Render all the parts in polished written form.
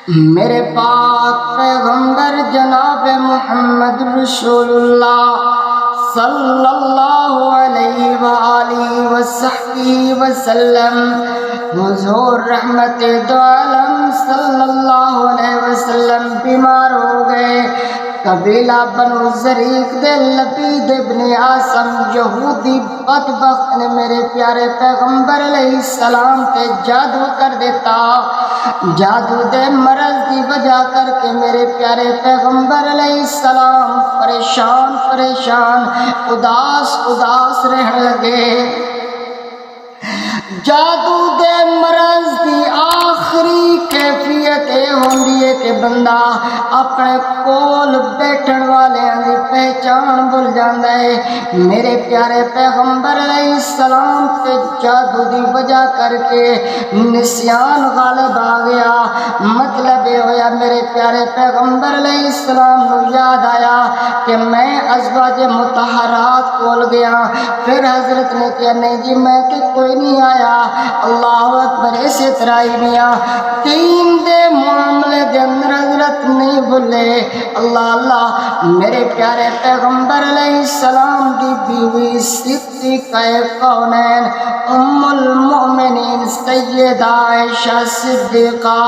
میرے پاک پیغمبر جناب محمد رسول اللہ صلی اللہ علیہ وآلہ وصحبہ وسلم، حضور رحمت دو عالم صلی اللہ علیہ وسلم بیمار ہو گئے۔ قبیلہ بنو زریق دے لبید ابن عاصم یہودی بدبخت نے میرے پیارے پیغمبر علیہ السلام تے جادو کر دیتا۔ جادو دے مرض دی وجہ کر کے میرے پیارے پیغمبر علیہ السلام پریشان اداس رہن لگے۔ جادو دے مرض دی آخری کیفیت یہ ہوندی ہے کہ بندہ اپنے کول بیٹھن والیاں دی پہچان بھول جاندا ہے۔ میرے پیارے پیغمبر علیہ السلام تے جادو دی وجہ کر کے نسیان غالب آ گیا۔ مطلب یہ ہویا میرے پیارے پیغمبر علیہ السلام نو یاد آیا کہ میں ازواج مطہرات کول گیا۔ پھر حضرت نے کہا نہیں جی میں کہ کوئی نہیں آیا۔ اللہ اکبر، اسی طرح ہی میاں تین دے معاملے دے اندر حضرت نہیں بھولے۔ اللہ میرے پیارے پیغمبر علیہ السلام دی بیوی صدیقہ کونین ام المؤمنین سیدہ عائشہ صدیقہ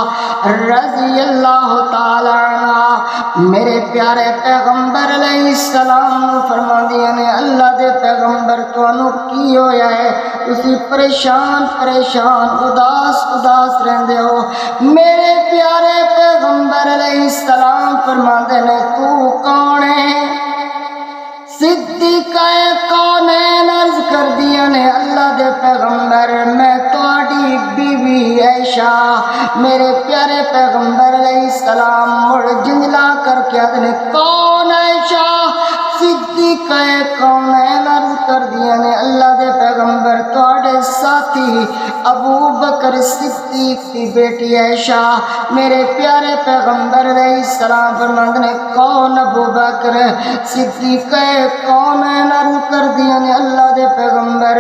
رضی اللہ تعالی عنہ میرے پیارے پیغمبر علیہ السلام نو فرماندیاں نے اللہ دے پیغمبر تانوں کی ہویا ہے؟ تسی پریشان اداس رہندے ہو۔ میرے پیارے پیغمبر علیہ السلام فرماندے نے تو کون ہے؟ صدیقہ کونین عرض کر دیا نے اللہ دے پیغمبر میں تہاڈی بیوی عائشہ۔ میرے پیارے پیغمبر علیہ السلام مڑ جنجلا کر کے آدھے کون عائشہ؟ صدیقہ کونین عرض کر دیا نے اللہ دے پیغمبر تہاڈے ساتھی ابو بکر صدیق کی بیٹی عائشہ۔ میرے پیارے پیغمبر علیہ السلام فرماندے نے کون ابو بکر؟ صدیقہ کونین عرض کر دیا نے اللہ دے پیغمبر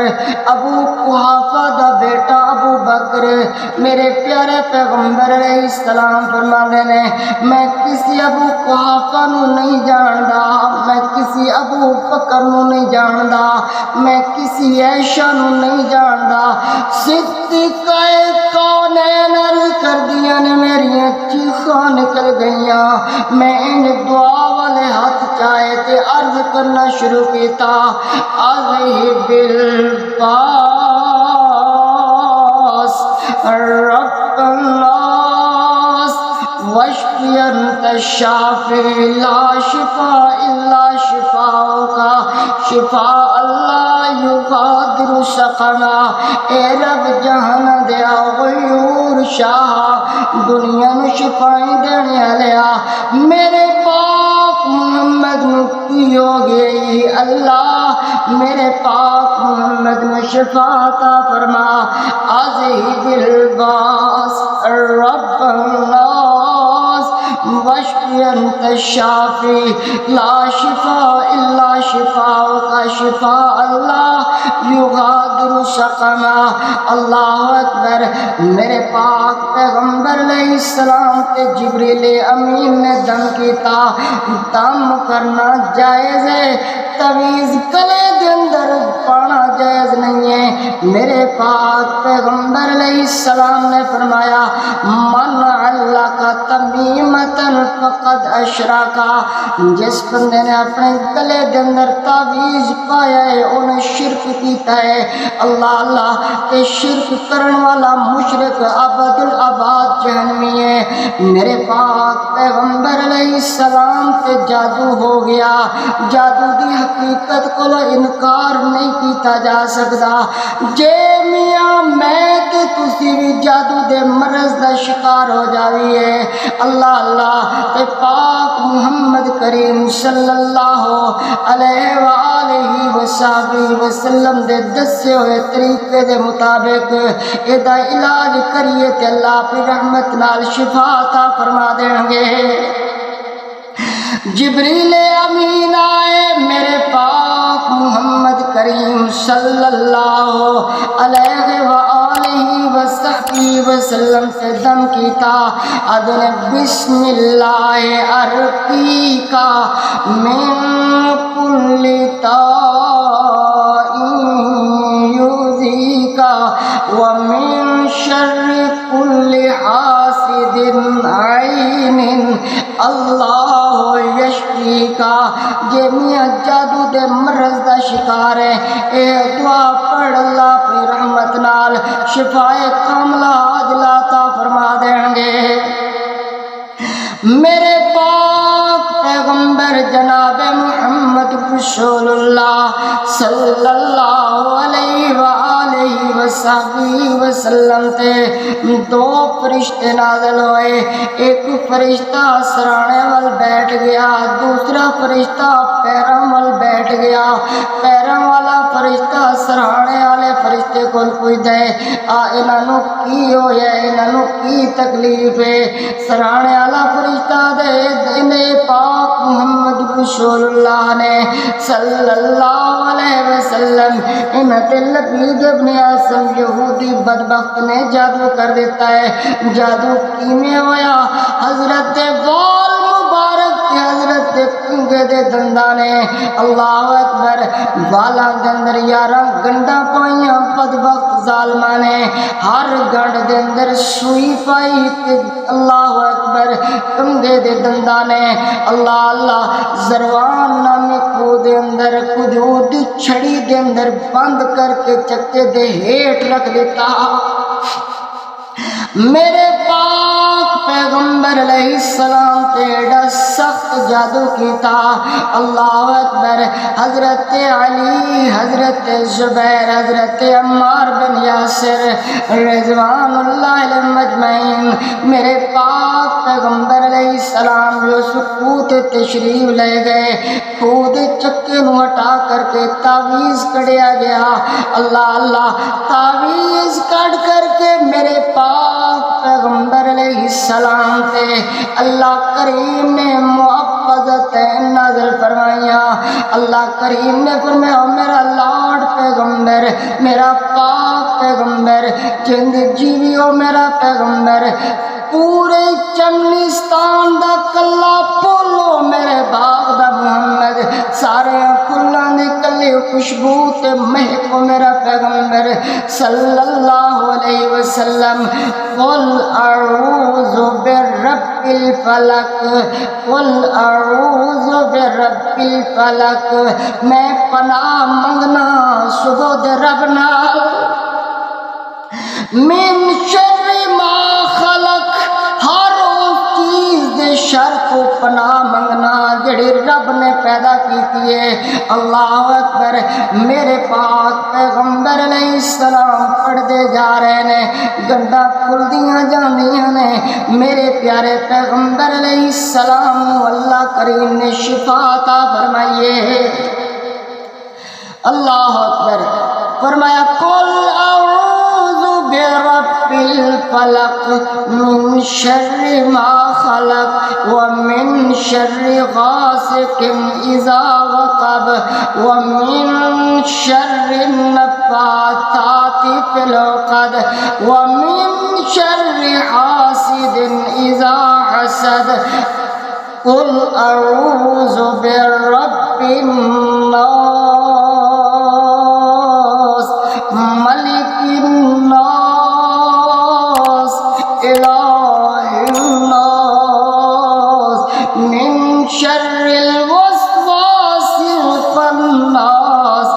ابو قحافہ دا بیٹا ابو بکر۔ میرے پیارے پیغمبر علیہ السلام فرماندے نے میں کسی ابو قحافہ نو نہیں جاندا، میں کسی ابو بکر نو نہیں جاندا، میں کسی عائشہ نو نہیں جاندا۔ صدیقہ کونین عرض کر دیا نے میری چیخاں نکل گئیاں۔ میں ان دعا والے ہاتھ چاہے تے عرض کرنا شروع کیتا اذہب الباس رب الناس واشفی انت الشافی لا شفاء الا شفاؤک شفاء لا یغادر سقما۔ اے رب جہان دیا غیور شاہ دنیا نو شفائیں دینے والیا میرے پاک محمد نو کی ہو گئی؟ اللہ میرے پاک محمد نو شفا عطا فرما۔ اذہب الباس رب الناس واشفی انت الشافی لا شفاء الا شفاؤک شفاء اللہ یغادر سقما۔ اللہ اکبر، میرے پاک پیغمبر علیہ السلام تے جبریل امین نے دم کیتا۔ دم کرنا جائز ہے، تویز گلے دے اندر پانا جائز نہیں ہے۔ میرے پاک پیغمبر علیہ السلام نے فرمایا من علق تمیمتا فقد اشرکا، جس بندے نے اپنے گلے دے اندر تعویذ پایا ہے انہیں شرک کیتا ہے۔ اللہ کہ شرک کرن والا مشرک ابد الاباد جہنمی ہے۔ میرے پاک پیغمبر علیہ السلام تے جادو ہو گیا۔ جادو دی حقیقت کو انکار نہیں کیتا جا سکتا۔ جے میاں میں تے تسی بھی جادو دے مرض دا شکار ہو جاوی ہے، اللہ تے پاک محمد کریم صلی اللہ علیہ وآلہ وسلم دے دسے ہوئے طریقے دے مطابق ایدا علاج کریے تے اللہ اپنی رحمت نال شفا عطا فرما دیں گے۔ جبریل امین آئے میرے پاک محمد کریم صلی اللہ علیہ وآلہ وسلم وسلم سے دم کیتا ادن بسم اللہ ارقیکا من کل یؤذیکا ومن شر کل حاسد عین اللہ یشفیکا۔ جے میاں جادو دے مرض دا شکار ہے اے دعا پڑھ اللہ اپنی رحمت نال شفائے کاملہ عاجلہ عطا فرما دیں گے۔ میرے پاک پیغمبر جناب محمد رسول اللہ صلی اللہ علیہ وآلہ وسلم تے دو فرشتے نازل ہوئے، ایک فرشتہ سرانے وال بیٹھ گیا، دوسرا فرشتہ پیروں وال بیٹھ گیا۔ پیروں والا فرشتہ سرانے والے فرشتے کو پوچھدا ہے انہاں نوں کی ہویا ہے، انہاں نوں کی تکلیف ہے؟ سرانے والا فرشتہ دے پاک محمد رسول اللہ نے صلی اللہ علیہ وسلم انہاں تے لبید ابن اسم یہودی بدبخت نے جادو کر دیتا ہے۔ جادو کیویں ہویا؟ حضرت وال مبارک تے حضرت کنگے دے دنداں نے اللہ اکبر والاں دے اندر 11 گنڈاں پائیاں بدبخت ظالماں نے، ہر گنڈ دے اندر سوئی پائی تے اللہ اکبر کنگے دے دنداں نے اللہ اللہ زروان نامی کھو دے اندر کجور دی چھڑی دے اندر بند کر کے چکے دے ہیٹ رکھ دیتا۔ میرے پاک پیغمبر علیہ السلام تے ایڈا سخت جادو کیتا اللہ اکبر۔ حضرت علی، حضرت زبیر، حضرت عمار بن یاسر رضوان اللہ علیہم اجمعین میرے پاک پیغمبر علیہ السلام جو سکوت تشریف لے گئے، خود چکے نو ہٹا کر کے تعویذ کڑیا گیا اللہ اللہ، تعویذ کڑ کر کے میرے پاک پیغمبر علیہ السلام تے اللہ کریم نے محفظت نازل فرمائیاں۔ اللہ کریم نے فرمایا میرا لاڈ پیغمبر، میرا پاک پیغمبر، جند جیوی ہو میرا پیغمبر، پورے چمنستان دا کلا پولو میرے باغ دا محمد، سارے پھلاں دی کلی خوشبو تے مہکو میرا پیغمبر صلی اللہ علیہ وسلم۔ قل اعوذ برب الفلق، قل اعوذ برب الفلق، میں پناہ منگنا صبح دے رب نال من شر ما خلق، ہر اس چیز دے شر کو پناہ منگنا جڑی رب نے پیدا کیتی ہے اللہ اکبر۔ میرے پاک پیغمبر علیہ السلام پڑھتے جا رہے نے، گنڈا کھلدیاں جاندیاں نے، میرے پیارے پیغمبر علیہ السلام اللہ کریم نے شفا عطا فرمائیے اللہ اکبر۔ فرمایا قل اعوذ برب الفلق من شر ما خلق ومن شر غاسق اذا وقب ومن شر النفاثات في العقد ومن شر حاسد اذا حسد قل اعوذ برب الناس ملك الناس إله الناس من شر الوسواس الخناس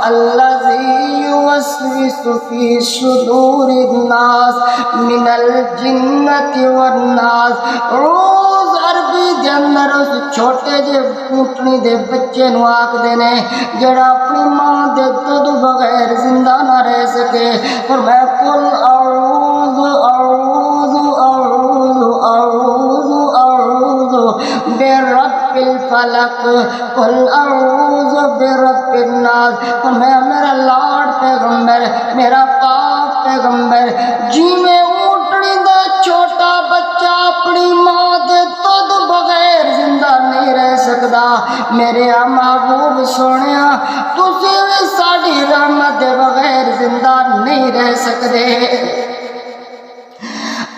الذي يوسوس في صدور الناس من الجنة والناس۔ روز عربی دے اندر اس چھوٹے جے پوٹنی دے بچے نو آکھدے نے جڑا اپنی ماں دے دودھ بغیر زندہ نہ رہ سکے، اور میں قل اعوذ اعوذ اعوذ اعوذ اعوذ برب الفلق قل اعوذ برب الناس۔ اور میں میرا لاڈ پیغمبر، میرا پاک پیغمبر، جی میں اونٹنی دا چھوٹا بچہ اپنی ماں دے دودھ بغیر زندہ نہیں رہ سکدا، میرے محبوب سونیا تسی بھی ساڈی رحمت دے بغیر زندہ نہیں رہ سکدے۔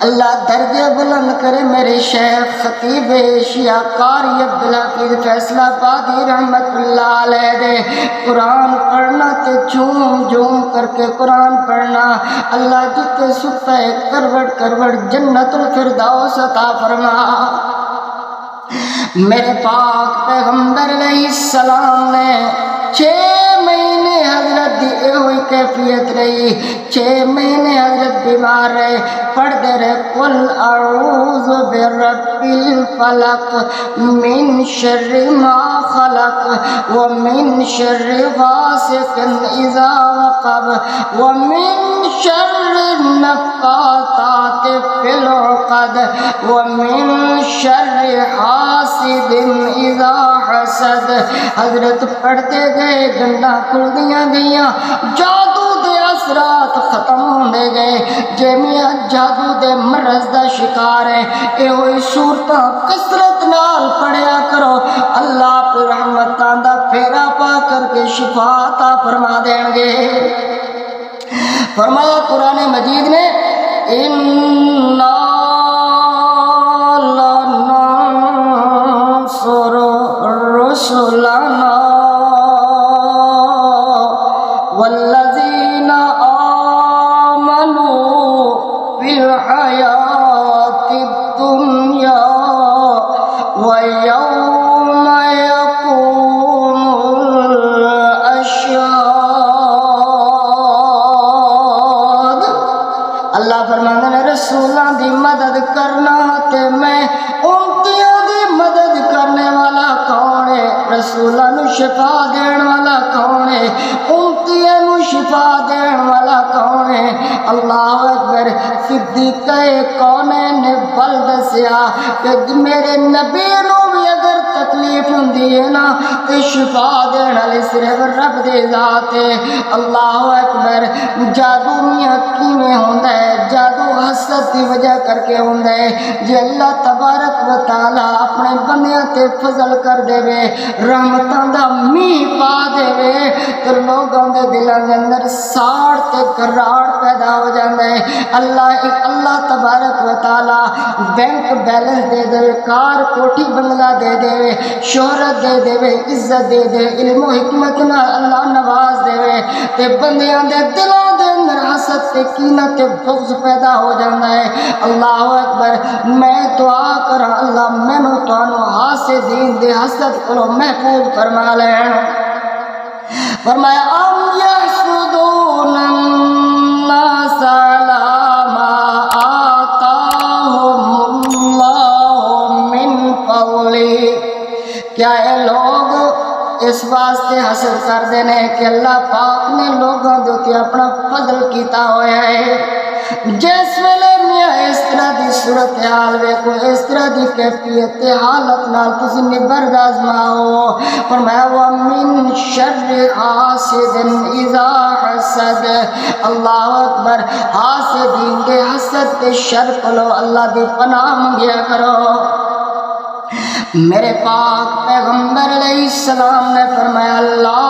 اللہ درجے بلند کرے میرے شیخ خطیب ایشیا قاری عبدالحفیظ فیصل آبادی رحمت اللہ علیہ دے قرآن پڑھنا تے جھوم جھوم کر کے قرآن پڑھنا اللہ جتے ستا ہے کروڑ کروڑ جنت الفردوس عطا فرما۔ میرے پاک پیغمبر علیہ السلام نے 6 مہینے حضرت دی ہوئی کیفیت رہی، 6 مہینے حضرت بیمار رہے، پڑھتے رہے قل اعوذ برب الفلق من شر ما خلق ومن شر غاسق اذا وقب ومن شر النفاثات في العقد ومن شر حاسد اذا حسد۔ حضرت پڑھتے گئے، گنڈا کھلدیاں گئیاں، جادو دے اثرات ختم ہوندے گئے۔ جے میاں جادو دے مرض دا شکار ہے، اے ہوئی صورتاں کثرت نال پڑھیا کرو، اللہ پہ رحمتاں دا پھیرا پا کر کے شفا عطا فرما دیں گے۔ فرمایا قرآن مجید نے اِنَّا لَنَنصُرُ رُسُلَنَا وَالَّذِينَ آمَنُوا فِي الْحَيَاةِ الدُّنْيَا وَيَوْمَ يَقُومُ الْأَشْهَادُ۔ اللہ فرماندے نے رسولاں دی مدد کرنا تے میں امتیاں دی مدد کرنے والا کون ہے؟ رسولاں نو شفا دین والا کون ہے؟ امتیاں نو شفا دین والا کون ہے؟ اللہ اکبر۔ صدیق کونین نے بل دسیا کہ میرے نبی نو بھی اگر تکلیف ہوندی ہے نا تے شفا دین والی صرف رب دی ذات ہے۔ اللہ اکبر۔ جادو میاں کیویں ہوندا ہے؟ جادو حسد دی وجہ کر کے ہوندا ہے۔ جے اللہ تبارک و تعالی اپنے بندیاں تے فضل کر دے وے، رحمتاں دا میہ پا دے وے تے لوگاں دے دلاں دے اندر ساڑ تے گراڑ پیدا ہو جاندا ہے۔ اللہ تبارک و تعالی بینک بیلنس دے دے، کار کوٹھی بنگلہ دے دے، شہرت دے دے، عزت دے دے، علم و حکمت نال اللہ نواز دے تے بندیاں دے دلاں دے اندر حسد تے کینہ تے بغض پیدا ہو جاندا ہے۔ اللہ اکبر۔ میں دعا کراں اللہ مینوں تانوں حاسدین دے حسد کولوں محفوظ فرما لین۔ فرمایا ام یحسدون الناس علی ما آتاہم اللہ من فضلہ۔ کیا اے لوگ اس واسطے حسد کر دینے کہ اللہ پاک نے لوگوں دے تے اپنا فضل کیتا ہویا ہے۔ جس ویلے میاں اس طرح دی صورتحال ویکھو، اس طرح دی کیفیت حالت نال تسی نبرد آزماؤ۔ فرمایا وَمِن شَرِّ حَاسِدٍ اِذَا حَسَدَ۔ اللہ اکبر۔ حاسدین دے حسد تے شر کولو اللہ دی پناہ منگیا کرو۔ میرے پاک پیغمبر علیہ السلام نے فرمایا لا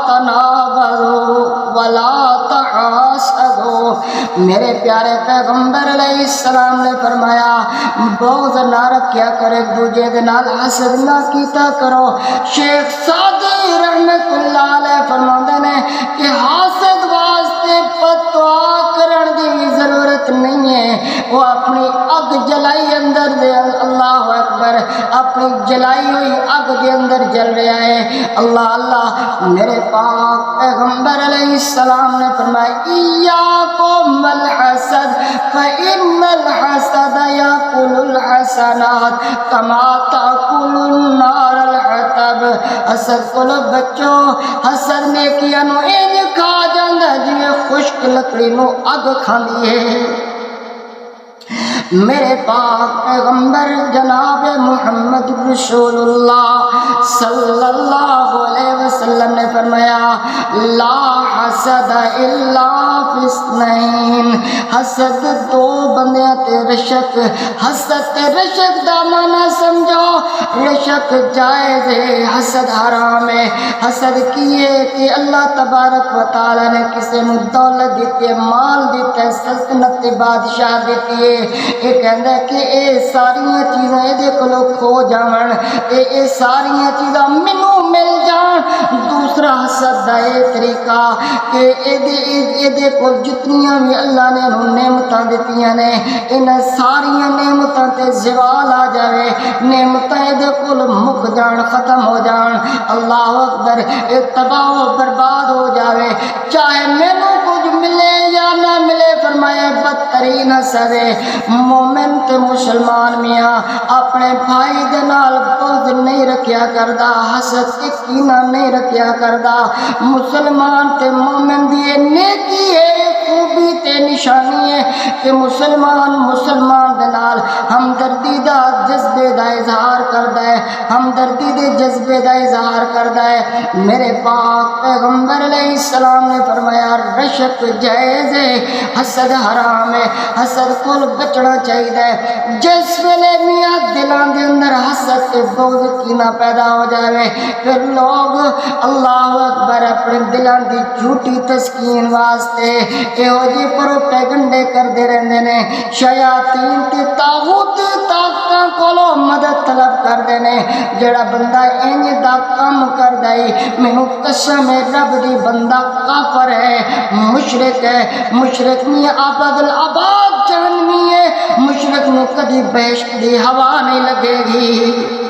تنابزوا ولا تحاسدوا۔ میرے پیارے پیغمبر علیہ السلام نے فرمایا بغض نہ رکھیا کرو، ایک دوجے دے نال حسد نہ کیتا کرو۔ شیخ سعدی رحمت اللہ علیہ فرماندے نے کہ حاسد واسطے فتوا کرن دی ضرورت نہیں ہے، وہ اپنی اگ جلائی اندر دے، اللہ اکبر، اپنی جلائی ہوئی اگ دے اندر جل رہا ہے۔ اللہ اللہ۔ میرے پاک پیغمبر علیہ السلام نے فرمایا ایاکم الحسد فإن الحسد یاکل الحسنات کما تاکل النار الحطب۔ حسد کولو بچو، حسد نیکیاں نو انج کھا جاندا جویں خشک لکڑی نو اگ کھاندی ہے۔ میرے پاک پیغمبر جناب محمد رسول اللہ صلی اللہ علیہ وسلم نے فرمایا لا حسد الا فی اثنین، حسد دو بندیاں تے رشک، حسد تے رشک دا معنی سمجھو، رشک جائز ہے، حسد حرام ہے۔ حسد کیے کہ اللہ تبارک و تعالی نے کسی نو دولت دیتی ہے، مال دیتا ہے، سلطنت بادشاہ دیتی ہے، یہ کہندا ہے کہ اے ساریاں چیزاں اے کولوں کھو جاون، اے ساریاں چیزاں مینوں مل جان۔ دوسرا حسد دا اے طریقہ کہ اے کول جتنیاں بھی اللہ نے انہوں نعمتاں دتیاں نے، انہاں ساریاں نعمتاں تے زوال آ جاوے، نعمتاں اے کول مک جان، ختم ہو جان، اللہ اکبر، اے تباہ و برباد ہو جاوے، چاہے مینوں کچھ ملے یا نہ ملے۔ فرمایا بدترین حسد ہے۔ مومن تے مسلمان میاں اپنے بھائی دے نال بغض نہیں رکھیا کردا، حسد تے کینہ نہیں رکھیا کردا۔ مسلمان تے مومن دی نیکی ہے، خوبی تے نشانی ہے کہ مسلمان دے نال ہمدردی دا جذبے دا اظہار کردا ہے، ہمدردی دے جذبے دا اظہار کردا ہے۔ میرے پاک پیغمبر علیہ السلام نے فرمایا رشک جائز ہے، حسد حرام ہے، حسد کول بچنا چاہیے۔ جس ویلے میاں دلاں دے اندر حسد تے بغض کینہ پیدا ہو جائے، پھر لوگ اللہ اکبر اپنے دلاں دی جھوٹی تسکین واسطے یہو جی پروپیگنڈے کردے رہندے نے، شیاطین تے طاغوت طاقتاں کولوں مدد طلب کردے نے۔ جڑا بندہ انج دا کم کردا ہے، مینوں قسم ہے رب دی، بندہ کافر ہے، مشرک ہے۔ مشرک میں آباد الآباد جہنمی ہے، مشرک نو کدی بہشت دی ہوا نہیں لگے گی۔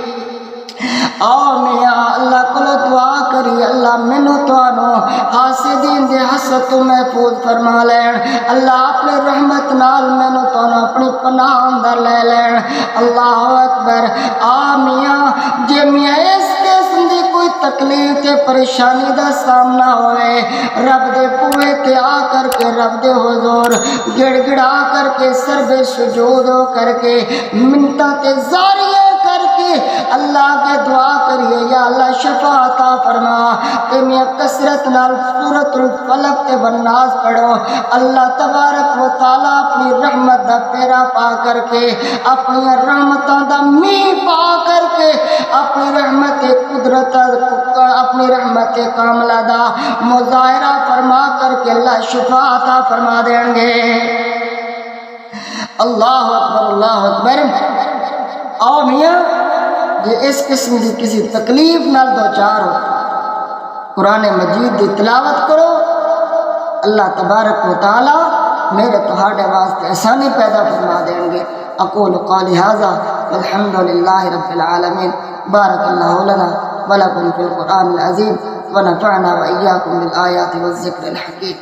آؤ میاں اللہ کو دعا کری، اللہ مینوں تانوں حاسدین دے حسد تو محفوظ فرما لین، اللہ اپنی رحمت نال مینوں تانوں اپنی پناہ اندر لے لین۔ اللہ اکبر۔ آ میاں جے میاں اس قسم دی کوئی تکلیف تے پریشانی دا سامنا ہوئے، رب دے بوئے تے آ کر کے رب دے حضور گڑ گڑا کر کے سر بے سجود ہو کر کے منتاں تے زاریاں کر کے اللہ کے دعا کریے، یا اللہ شفا عطا فرما۔ کہ میں کثرت نال سورۃ الفلق تے والناس پڑھو، اللہ تبارک و تعالی اپنی رحمت دا پیرا پا کر کے، اپنی رحمتاں دا میہ پا کر کے، اپنی رحمت قدرت، اپنی رحمت کاملہ دا مظاہرہ فرما کر کے اللہ شفا عطا فرما دیں گے۔ اللہ اکبر، اللہ اکبر۔ آؤ میاں جے اس قسم کی کسی تکلیف نال دوچار ہو، قرآن مجید دی تلاوت کرو، اللہ تبارک و تعالی میرے تہاڈے واسطے آسانی پیدا فرما دیں گے۔ اقول قولی ھذا والحمد للہ رب العالمین۔ بارک اللہ لنا ولکم فی القرآن العظیم ونفعنا وإیاکم بالآیات والذکر الحکیم۔